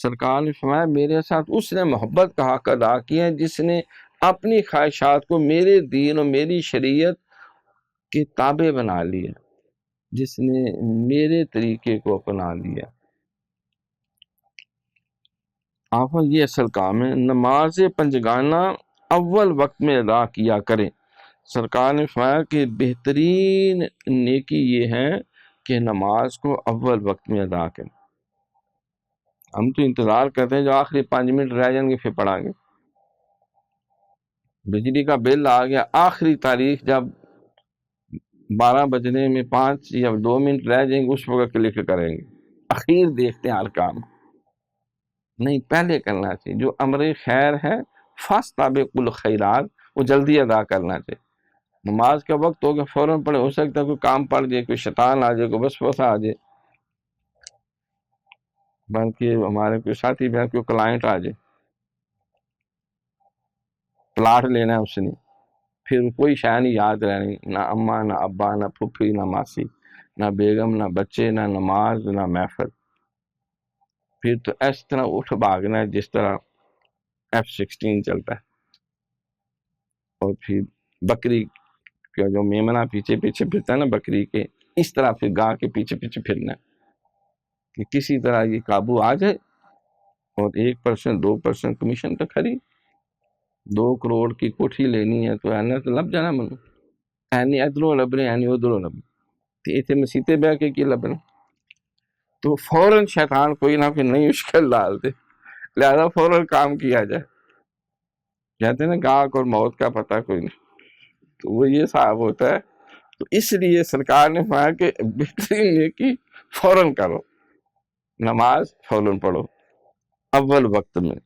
سرکار نے فرمایا میرے ساتھ اس نے محبت کا حق ادا کیا ہے جس نے اپنی خواہشات کو میرے دین اور میری شریعت کے تابع بنا لیا، جس نے میرے طریقے کو اپنا لیا۔ آپ یہ اصل کام ہے، نماز پنجگانہ اول وقت میں ادا کیا کریں۔ سرکار نے فرمایا کہ بہترین نیکی یہ ہے کہ نماز کو اول وقت میں ادا کریں۔ ہم تو انتظار کرتے ہیں جو آخری 5 منٹ رہ جائیں گے پھر پڑھیں گے۔ بجلی کا بل آ گیا، آخری تاریخ جب 12 بجنے میں 5 یا 2 منٹ رہ جائیں گے اس وقت کلک کریں گے، اخیر دیکھتے ہیں ہر کام۔ نہیں، پہلے کرنا چاہیے۔ جو امر خیر ہے فاستبقوا الخیرات، وہ جلدی ادا کرنا چاہیے۔ نماز کا وقت ہو گیا فوراً پڑھے، ہو سکتا ہے کوئی کام پڑ جائے، کوئی شیطان آ جائے، کوئی وسوسہ آ جائے، بلکہ ہمارے کوئی ساتھی بہن کوئی کلائنٹ آ جائے، پلاٹ لینا ہے اس نے، پھر کوئی شے نہیں یاد رہنی، نہ اماں نہ ابا نہ پھپھی نہ ماسی نہ بیگم نہ بچے نہ نماز نہ محفل، پھر تو اس طرح اٹھ بھاگنا ہے جس طرح F-16 چلتا ہے۔ اور پھر بکری کا جو میمنہ پیچھے پیچھے پھرتا ہے نا بکری کے، اس طرح پھر گاہ کے پیچھے پیچھے پھرنا ہے کہ کسی طرح یہ قابو آ جائے، اور 1% 2% کمیشن تو کھری۔ 2 کروڑ کی کوٹھی لینی ہے تو اینا تو لب جانا منو، اینی ادھروں لبنے اینی ادھروں لبنے، تو اتنے مسیطے بہ کے کی لبنا، تو فوراً شیطان کوئی نہ کوئی نئی مشکل ڈال دے، لہذا فوراً کام کیا جائے۔ کہتے ہیں نا گاہک اور موت کا پتہ کوئی نہیں، تو وہ یہ صاحب ہوتا ہے۔ تو اس لیے سرکار نے فرمایا کہ بہترین نیکی فوراً کرو، نماز فوراً پڑھو اول وقت میں۔